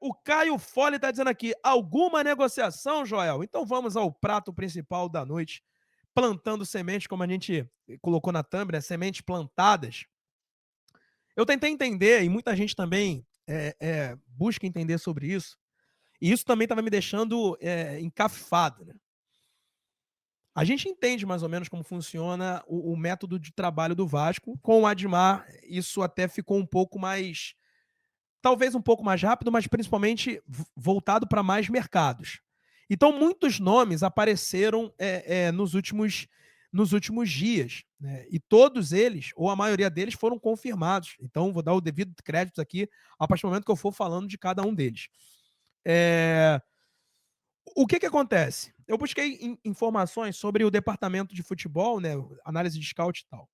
O Caio Fole está dizendo aqui, alguma negociação, Joel? Então vamos ao prato principal da noite, plantando sementes, como a gente colocou na thumb, né? Sementes plantadas. Eu tentei entender, e muita gente também busca entender sobre isso, e isso também estava me deixando encafado, né? A gente entende mais ou menos como funciona o método de trabalho do Vasco. Com o Admar, isso até ficou um pouco mais, talvez um pouco mais rápido, mas principalmente voltado para mais mercados. Então, muitos nomes apareceram nos últimos dias, né? E todos eles, ou a maioria deles, foram confirmados. Então, vou dar o devido crédito aqui a partir do momento que eu for falando de cada um deles. O que acontece? Eu busquei informações sobre o departamento de futebol, né, análise de scout e tal.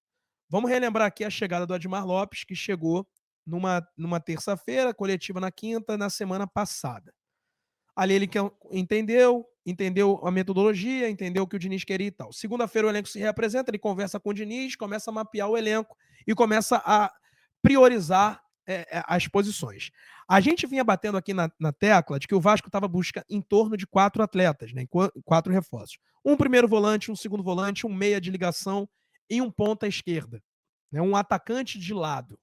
Vamos relembrar aqui a chegada do Admar Lopes, que chegou numa terça-feira, coletiva na quinta, na semana passada. Ali ele entendeu a metodologia, entendeu o que o Diniz queria e tal. Segunda-feira o elenco se reapresenta, ele conversa com o Diniz, começa a mapear o elenco e começa a priorizar as posições. A gente vinha batendo aqui na tecla de que o Vasco estava buscando em torno de 4 atletas, né, 4 reforços. Um primeiro volante, um segundo volante, um meia de ligação e um ponta esquerda, né, um atacante de lado.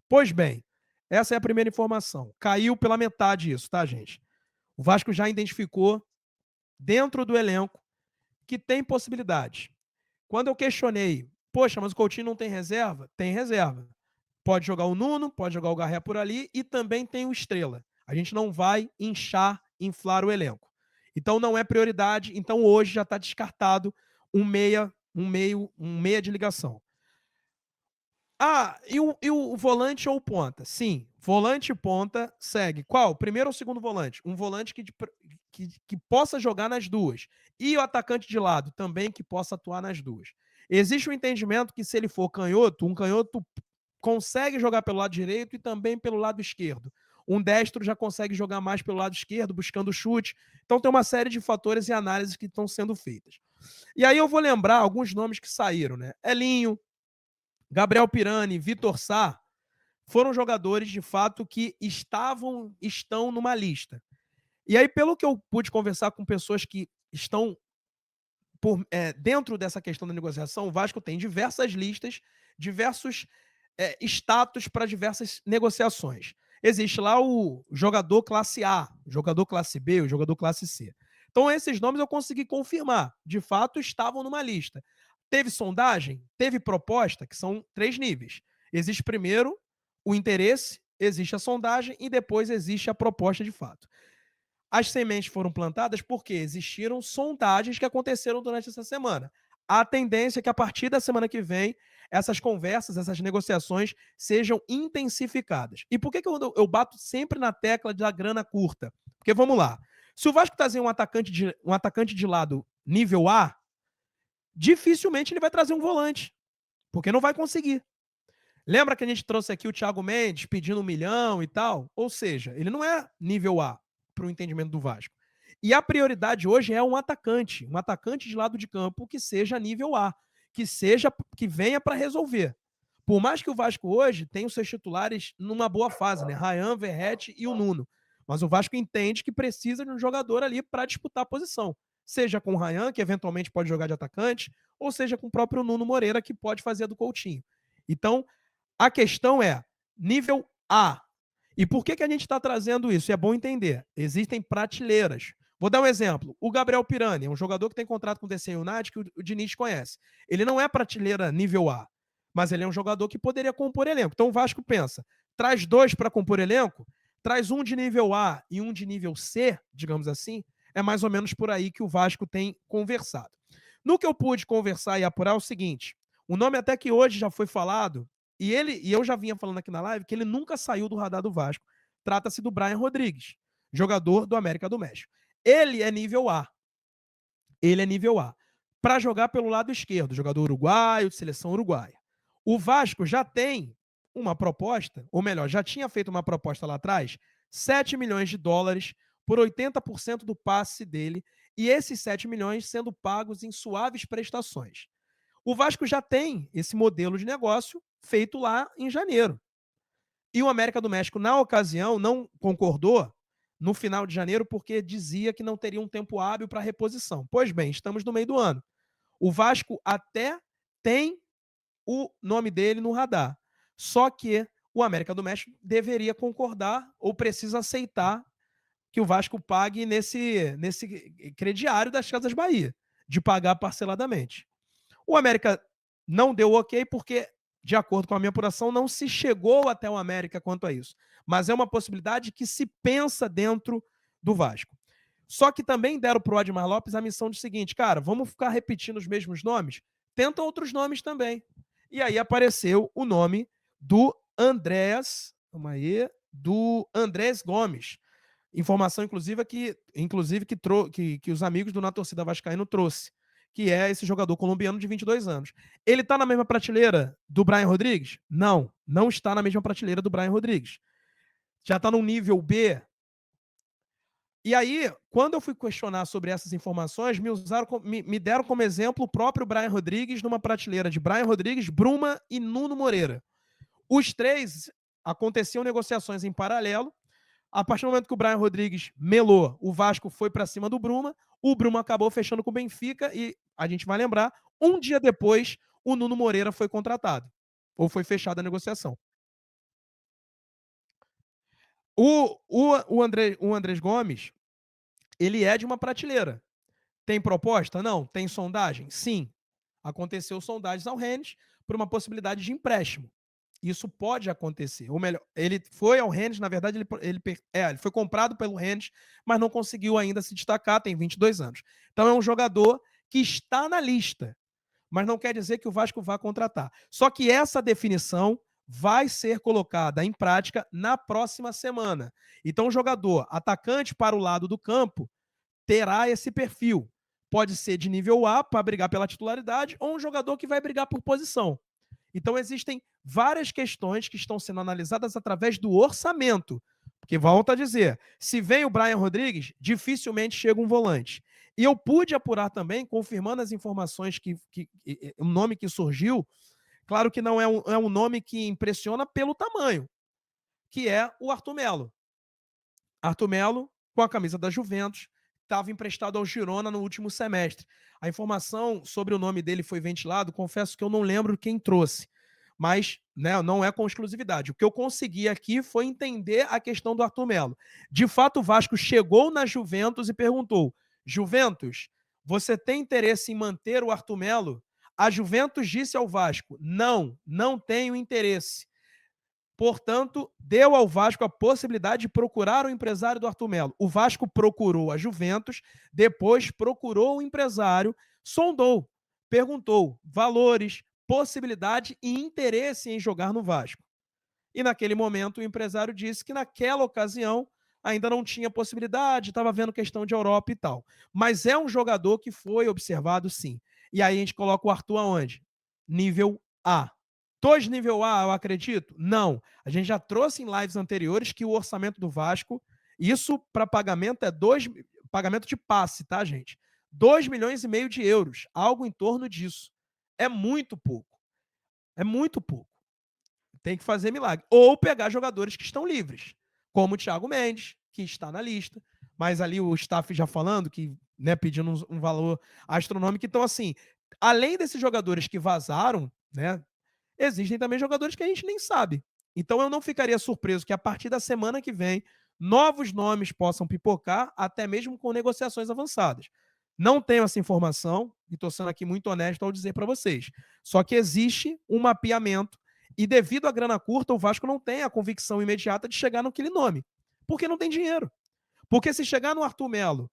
Pois bem, essa é a primeira informação. Caiu pela metade isso, tá, gente? O Vasco já identificou dentro do elenco que tem possibilidade. Quando eu questionei, poxa, mas o Coutinho não tem reserva? Tem reserva. Pode jogar o Nuno, pode jogar o Garré por ali e também tem o Estrela. A gente não vai inflar o elenco. Então não é prioridade. Então hoje já está descartado um meia de ligação. E o volante ou ponta? Sim, volante e ponta segue. Qual? Primeiro ou segundo volante? Um volante que possa jogar nas duas. E o atacante de lado também que possa atuar nas duas. Existe um entendimento que se ele for canhoto, um canhoto consegue jogar pelo lado direito e também pelo lado esquerdo. Um destro já consegue jogar mais pelo lado esquerdo, buscando chute. Então tem uma série de fatores e análises que estão sendo feitas. E aí eu vou lembrar alguns nomes que saíram, né? Elinho, Gabriel Pirani, Vitor Sá, foram jogadores, de fato, que estão numa lista. E aí, pelo que eu pude conversar com pessoas que estão dentro dessa questão da negociação, o Vasco tem diversas listas, diversos status para diversas negociações. Existe lá o jogador classe A, o jogador classe B, o jogador classe C. Então, esses nomes eu consegui confirmar. De fato, estavam numa lista. Teve sondagem? Teve proposta? Que são 3 níveis. Existe primeiro o interesse, existe a sondagem e depois existe a proposta de fato. As sementes foram plantadas porque existiram sondagens que aconteceram durante essa semana. A tendência é que a partir da semana que vem, essas conversas, essas negociações sejam intensificadas. E por que eu bato sempre na tecla da grana curta? Porque vamos lá. Se o Vasco trazer um atacante de lado nível A, dificilmente ele vai trazer um volante, porque não vai conseguir. Lembra que a gente trouxe aqui o Thiago Mendes pedindo 1 milhão e tal? Ou seja, ele não é nível A para o entendimento do Vasco. E a prioridade hoje é um atacante de lado de campo que seja nível A, que venha para resolver. Por mais que o Vasco hoje tenha os seus titulares numa boa fase, né? Ryan, Verratti e o Nuno. Mas o Vasco entende que precisa de um jogador ali para disputar a posição. Seja com o Ryan, que eventualmente pode jogar de atacante, ou seja com o próprio Nuno Moreira, que pode fazer a do Coutinho. Então, a questão é nível A. E por que a gente está trazendo isso? É bom entender. Existem prateleiras. Vou dar um exemplo. O Gabriel Pirani é um jogador que tem contrato com o DC United, que o Diniz conhece. Ele não é prateleira nível A, mas ele é um jogador que poderia compor elenco. Então o Vasco pensa, traz 2 para compor elenco, traz um de nível A e um de nível C, digamos assim, é mais ou menos por aí que o Vasco tem conversado. No que eu pude conversar e apurar é o seguinte, o nome até que hoje já foi falado, e eu já vinha falando aqui na live que ele nunca saiu do radar do Vasco. Trata-se do Brian Rodrigues, jogador do América do México. Ele é nível A. Para jogar pelo lado esquerdo, jogador uruguaio, de seleção uruguaia. O Vasco já tem uma proposta, ou melhor, já tinha feito uma proposta lá atrás, 7 milhões de dólares por 80% do passe dele, e esses 7 milhões sendo pagos em suaves prestações. O Vasco já tem esse modelo de negócio feito lá em janeiro. E o América do México, na ocasião, não concordou no final de janeiro porque dizia que não teria um tempo hábil para reposição. Pois bem, estamos no meio do ano. O Vasco até tem o nome dele no radar. Só que o América do México deveria concordar ou precisa aceitar que o Vasco pague nesse crediário das Casas Bahia, de pagar parceladamente. O América não deu ok porque, de acordo com a minha apuração, não se chegou até o América quanto a isso. Mas é uma possibilidade que se pensa dentro do Vasco. Só que também deram para o Admar Lopes a missão de seguinte, cara, vamos ficar repetindo os mesmos nomes? Tenta outros nomes também. E aí apareceu o nome do Andrés, do Andrés Gomes. Informação, inclusive, que os amigos do Na Torcida Vascaíno trouxe, que é esse jogador colombiano de 22 anos. Ele está na mesma prateleira do Brian Rodrigues? Não, não está na mesma prateleira do Brian Rodrigues. Já está no nível B. E aí, quando eu fui questionar sobre essas informações, me deram como exemplo o próprio Brian Rodrigues numa prateleira de Brian Rodrigues, Bruma e Nuno Moreira. Os três aconteciam negociações em paralelo. A partir do momento que o Brian Rodrigues melou, o Vasco foi para cima do Bruma, o Bruma acabou fechando com o Benfica e, a gente vai lembrar, um dia depois, o Nuno Moreira foi contratado, ou foi fechada a negociação. O Andrés Gomes, ele é de uma prateleira. Tem proposta? Não. Tem sondagem? Sim. Aconteceu sondagens ao Rennes por uma possibilidade de empréstimo. Isso pode acontecer. Ou melhor, ele foi ao Rennes, na verdade, ele foi comprado pelo Rennes, mas não conseguiu ainda se destacar, tem 22 anos. Então é um jogador que está na lista, mas não quer dizer que o Vasco vá contratar. Só que essa definição vai ser colocada em prática na próxima semana. Então o jogador atacante para o lado do campo terá esse perfil. Pode ser de nível A para brigar pela titularidade ou um jogador que vai brigar por posição. Então, existem várias questões que estão sendo analisadas através do orçamento. Porque, volto a dizer, se vem o Brian Rodrigues, dificilmente chega um volante. E eu pude apurar também, confirmando as informações o nome que surgiu, claro que não é um nome que impressiona pelo tamanho, que é o Arthur Melo. Arthur Melo, com a camisa da Juventus, estava emprestado ao Girona no último semestre. A informação sobre o nome dele foi ventilado, confesso que eu não lembro quem trouxe, mas não é com exclusividade. O que eu consegui aqui foi entender a questão do Arthur Melo. De fato, o Vasco chegou na Juventus e perguntou: Juventus, você tem interesse em manter o Arthur Melo? A Juventus disse ao Vasco: não tenho interesse. Portanto, deu ao Vasco a possibilidade de procurar o empresário do Arthur Melo. O Vasco procurou a Juventus, depois procurou o empresário, sondou, perguntou valores, possibilidade e interesse em jogar no Vasco. E naquele momento o empresário disse que naquela ocasião ainda não tinha possibilidade, estava vendo questão de Europa e tal. Mas é um jogador que foi observado sim. E aí a gente coloca o Arthur aonde? Nível A. Dois nível A, eu acredito? Não. A gente já trouxe em lives anteriores que o orçamento do Vasco, isso para pagamento pagamento de passe, tá, gente? 2,5 milhões de euros, algo em torno disso. É muito pouco. É muito pouco. Tem que fazer milagre. Ou pegar jogadores que estão livres, como o Thiago Mendes, que está na lista, mas ali o staff já falando que, pedindo um valor astronômico. Então, assim, além desses jogadores que vazaram, existem também jogadores que a gente nem sabe. Então eu não ficaria surpreso que a partir da semana que vem novos nomes possam pipocar, até mesmo com negociações avançadas. Não tenho essa informação e estou sendo aqui muito honesto ao dizer para vocês. Só que existe um mapeamento e devido à grana curta, o Vasco não tem a convicção imediata de chegar naquele nome, porque não tem dinheiro. Porque se chegar no Arthur Melo,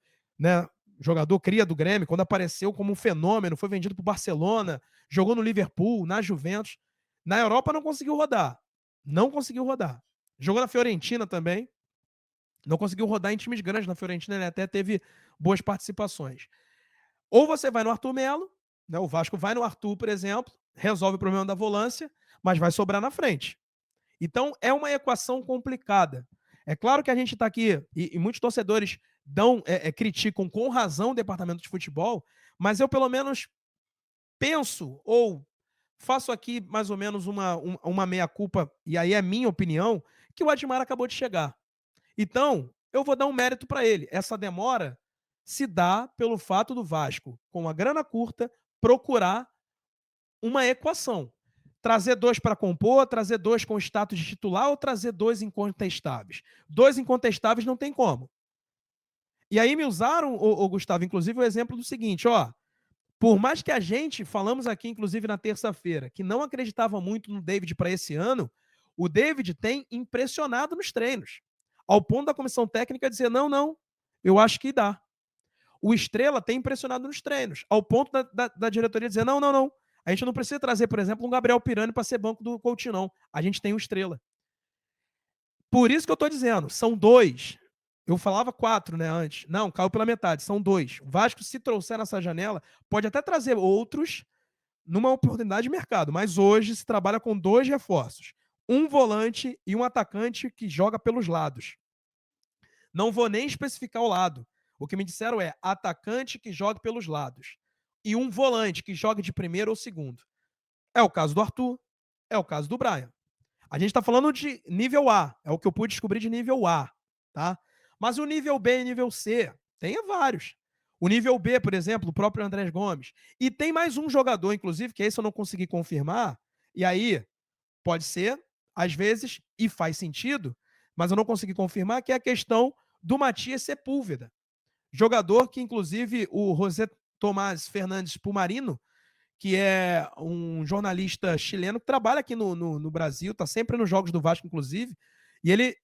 jogador cria do Grêmio, quando apareceu como um fenômeno, foi vendido para o Barcelona, jogou no Liverpool, na Juventus, na Europa não conseguiu rodar. Não conseguiu rodar. Jogou na Fiorentina também. Não conseguiu rodar em times grandes. Na Fiorentina ele até teve boas participações. Ou você vai no Arthur Melo, o Vasco vai no Arthur, por exemplo, resolve o problema da volância, mas vai sobrar na frente. Então é uma equação complicada. É claro que a gente está aqui, e muitos torcedores criticam com razão o departamento de futebol, mas eu pelo menos penso ou faço aqui mais ou menos uma meia-culpa, e aí é minha opinião, que o Admar acabou de chegar. Então, eu vou dar um mérito para ele. Essa demora se dá pelo fato do Vasco, com a grana curta, procurar uma equação. Trazer dois para compor, trazer dois com status de titular ou trazer dois incontestáveis. Dois incontestáveis não tem como. E aí me usaram, o Gustavo, inclusive, o exemplo do seguinte, ó. Por mais que a gente, falamos aqui, inclusive, na terça-feira, que não acreditava muito no David para esse ano, o David tem impressionado nos treinos. Ao ponto da comissão técnica dizer, não, eu acho que dá. O Estrela tem impressionado nos treinos, ao ponto da diretoria dizer, não. A gente não precisa trazer, por exemplo, um Gabriel Pirani para ser banco do Coutinho, não. A gente tem o Estrela. Por isso que eu estou dizendo, são dois. Eu falava 4, né, antes. Não, caiu pela metade, são 2. O Vasco, se trouxer nessa janela, pode até trazer outros numa oportunidade de mercado, mas hoje se trabalha com 2 reforços. Um volante e um atacante que joga pelos lados. Não vou nem especificar o lado. O que me disseram é atacante que joga pelos lados. E um volante que joga de primeiro ou segundo. É o caso do Arthur, é o caso do Brian. A gente está falando de nível A, é o que eu pude descobrir de nível A, tá? Mas o nível B e nível C, tem vários. O nível B, por exemplo, o próprio Andrés Gomes. E tem mais um jogador, inclusive, que esse eu não consegui confirmar, e aí pode ser, às vezes, e faz sentido, mas eu não consegui confirmar, que é a questão do Matias Sepúlveda. Jogador que, inclusive, o José Tomás Fernandes Pumarino, que é um jornalista chileno que trabalha aqui no Brasil, está sempre nos jogos do Vasco, inclusive, e ele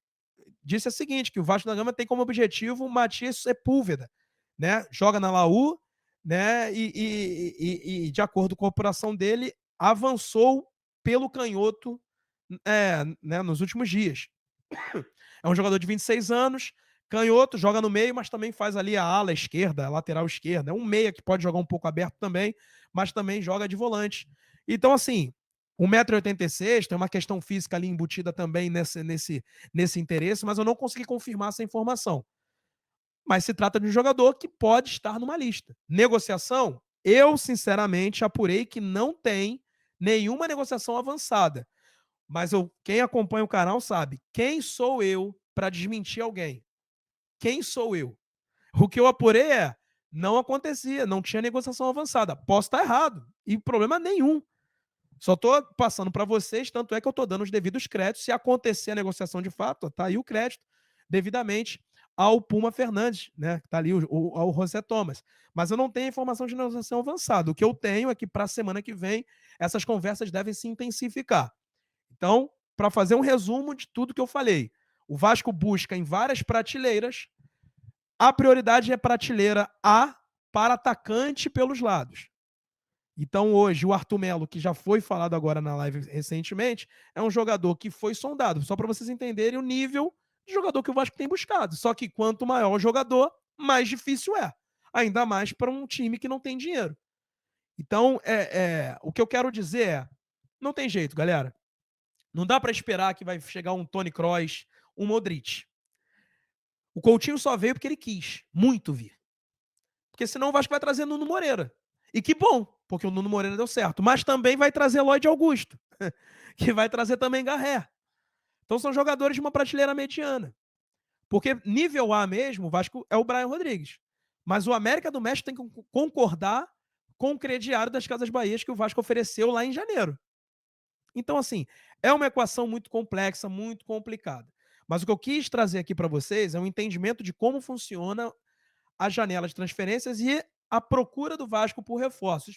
disse o seguinte, que o Vasco da Gama tem como objetivo o Matias Sepúlveda, né? Joga na Laú, né? E de acordo com a operação dele, avançou pelo canhoto né, nos últimos dias. É um jogador de 26 anos, canhoto, joga no meio, mas também faz ali a ala esquerda, a lateral esquerda. É um meia que pode jogar um pouco aberto também, mas também joga de volante. Então, assim, 1,86 m, tem uma questão física ali embutida também nesse interesse, mas eu não consegui confirmar essa informação. Mas se trata de um jogador que pode estar numa lista. Negociação, eu sinceramente apurei que não tem nenhuma negociação avançada. Mas quem acompanha o canal sabe, quem sou eu para desmentir alguém? Quem sou eu? O que eu apurei não acontecia, não tinha negociação avançada. Posso estar errado, e problema nenhum. Só estou passando para vocês, tanto é que eu estou dando os devidos créditos. Se acontecer a negociação de fato, está aí o crédito devidamente ao Puma Fernandes, né? Está ali ao José Thomas. Mas eu não tenho informação de negociação avançada. O que eu tenho é que para a semana que vem essas conversas devem se intensificar. Então, para fazer um resumo de tudo que eu falei, o Vasco busca em várias prateleiras. A prioridade é prateleira A para atacante pelos lados. Então, hoje, o Arthur Melo, que já foi falado agora na live recentemente, é um jogador que foi sondado, só para vocês entenderem o nível de jogador que o Vasco tem buscado. Só que quanto maior o jogador, mais difícil é. Ainda mais para um time que não tem dinheiro. Então, o que eu quero dizer é, não tem jeito, galera. Não dá para esperar que vai chegar um Toni Kroos, um Modric. O Coutinho só veio porque ele quis muito vir. Porque senão o Vasco vai trazer Nuno Moreira. E que bom, porque o Nuno Moreira deu certo. Mas também vai trazer Lloyd Augusto, que vai trazer também Garré. Então são jogadores de uma prateleira mediana. Porque nível A mesmo, o Vasco é o Brian Rodrigues. Mas o América do México tem que concordar com o crediário das Casas Bahias que o Vasco ofereceu lá em janeiro. Então, assim, é uma equação muito complexa, muito complicada. Mas o que eu quis trazer aqui para vocês é um entendimento de como funciona a janela de transferências e a procura do Vasco por reforços.